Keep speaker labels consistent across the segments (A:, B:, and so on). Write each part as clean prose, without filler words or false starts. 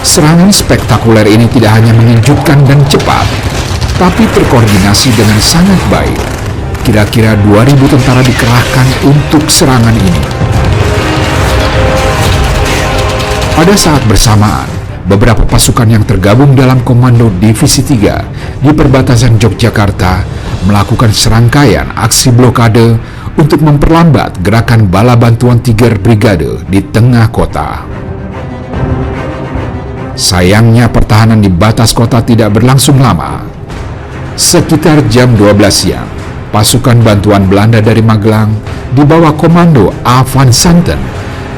A: Serangan spektakuler ini tidak hanya mengejutkan dan cepat, tapi terkoordinasi dengan sangat baik. Kira-kira 2.000 tentara dikerahkan untuk serangan ini. Pada saat bersamaan, beberapa pasukan yang tergabung dalam Komando Divisi 3 di perbatasan Yogyakarta melakukan serangkaian aksi blokade untuk memperlambat gerakan bala bantuan Tiger Brigade di tengah kota. Sayangnya pertahanan di batas kota tidak berlangsung lama. Sekitar jam 12 siang, pasukan bantuan Belanda dari Magelang di bawah komando A. van Santen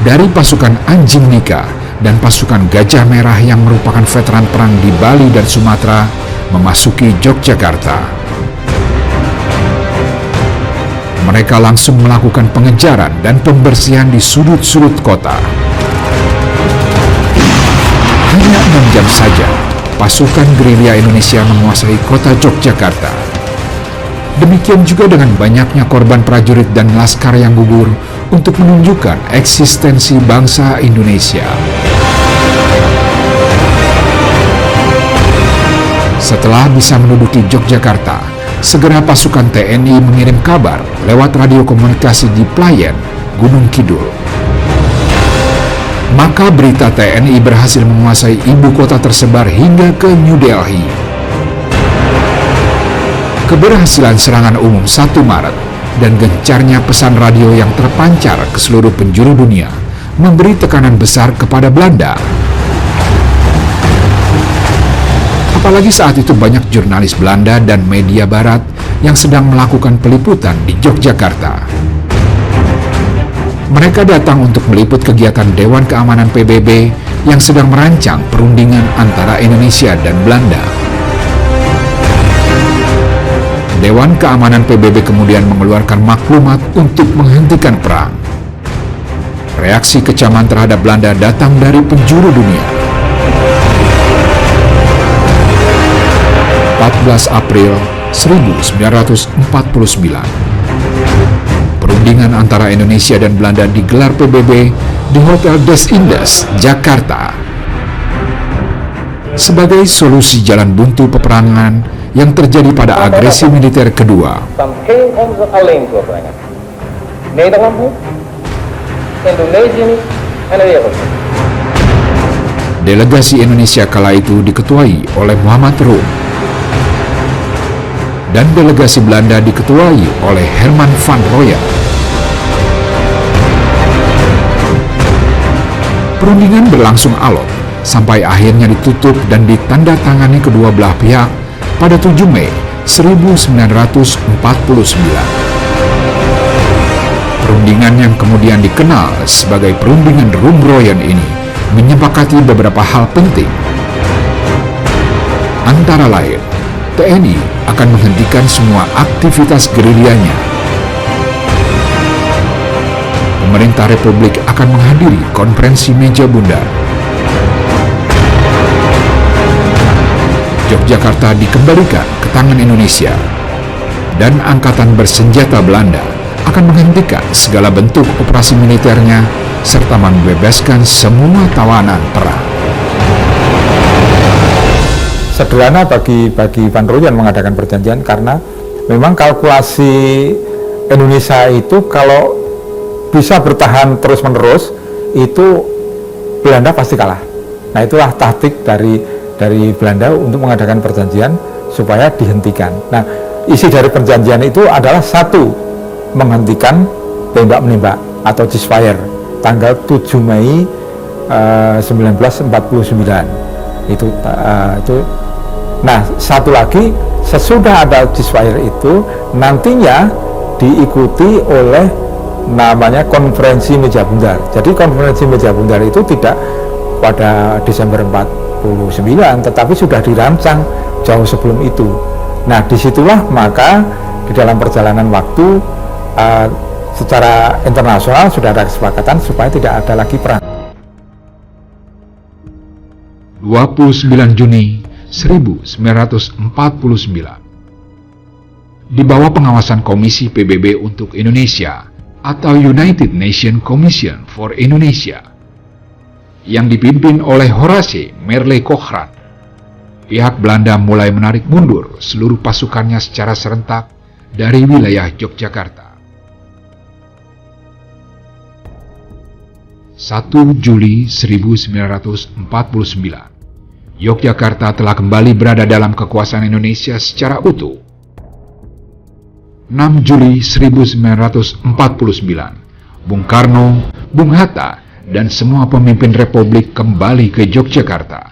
A: dari pasukan Anjing Nika dan pasukan Gajah Merah yang merupakan veteran perang di Bali dan Sumatera memasuki Yogyakarta. Mereka langsung melakukan pengejaran dan pembersihan di sudut-sudut kota. Hanya 6 jam saja, pasukan gerilya Indonesia menguasai kota Yogyakarta. Demikian juga dengan banyaknya korban prajurit dan laskar yang gugur untuk menunjukkan eksistensi bangsa Indonesia. Setelah bisa menduduki Yogyakarta, segera pasukan TNI mengirim kabar lewat radio komunikasi di Playen, Gunung Kidul. Maka berita TNI berhasil menguasai ibu kota tersebar hingga ke New Delhi. Keberhasilan serangan umum 1 Maret dan gencarnya pesan radio yang terpancar ke seluruh penjuru dunia memberi tekanan besar kepada Belanda. Apalagi saat itu banyak jurnalis Belanda dan media barat yang sedang melakukan peliputan di Yogyakarta. Mereka datang untuk meliput kegiatan Dewan Keamanan PBB yang sedang merancang perundingan antara Indonesia dan Belanda. Dewan Keamanan PBB kemudian mengeluarkan maklumat untuk menghentikan perang. Reaksi kecaman terhadap Belanda datang dari penjuru dunia. 14 April 1949. Perundingan antara Indonesia dan Belanda digelar PBB di Hotel Des Indes, Jakarta. Sebagai solusi jalan buntu peperangan yang terjadi pada agresi militer kedua. Delegasi Indonesia kala itu diketuai oleh Muhammad Rum, dan delegasi Belanda diketuai oleh Herman van Roya. Perundingan berlangsung alot sampai akhirnya ditutup dan ditandatangani kedua belah pihak pada 7 Mei 1949. Perundingan yang kemudian dikenal sebagai Perundingan Rum-Royan ini menyepakati beberapa hal penting. Antara lain, TNI akan menghentikan semua aktivitas gerilyanya. Pemerintah Republik akan menghadiri konferensi meja bundar. Yogyakarta dikembalikan ke tangan Indonesia, dan Angkatan Bersenjata Belanda akan menghentikan segala bentuk operasi militernya serta membebaskan semua tawanan perang.
B: Sederhana bagi Van Royan mengadakan perjanjian karena memang kalkulasi Indonesia itu kalau bisa bertahan terus-menerus itu Belanda pasti kalah. Nah, itulah taktik dari Belanda untuk mengadakan perjanjian supaya dihentikan. Nah, isi dari perjanjian itu adalah satu, menghentikan tembak-menembak atau ceasefire tanggal 7 Mei 1949. Itu nah, satu lagi, sesudah ada ceasefire itu nantinya diikuti oleh namanya konferensi meja bundar. Jadi konferensi meja bundar itu tidak pada Desember 49, tetapi sudah dirancang jauh sebelum itu. Nah, disitulah maka di dalam perjalanan waktu secara internasional sudah ada kesepakatan supaya tidak ada lagi perang.
A: 29 Juni 1949. Di bawah pengawasan Komisi PBB untuk Indonesia atau United Nations Commission for Indonesia, yang dipimpin oleh Horace Merle Cochrane, pihak Belanda mulai menarik mundur seluruh pasukannya secara serentak dari wilayah Yogyakarta. 1 Juli 1949, Yogyakarta telah kembali berada dalam kekuasaan Indonesia secara utuh. 6 Juli 1949, Bung Karno, Bung Hatta, dan semua pemimpin Republik kembali ke Yogyakarta.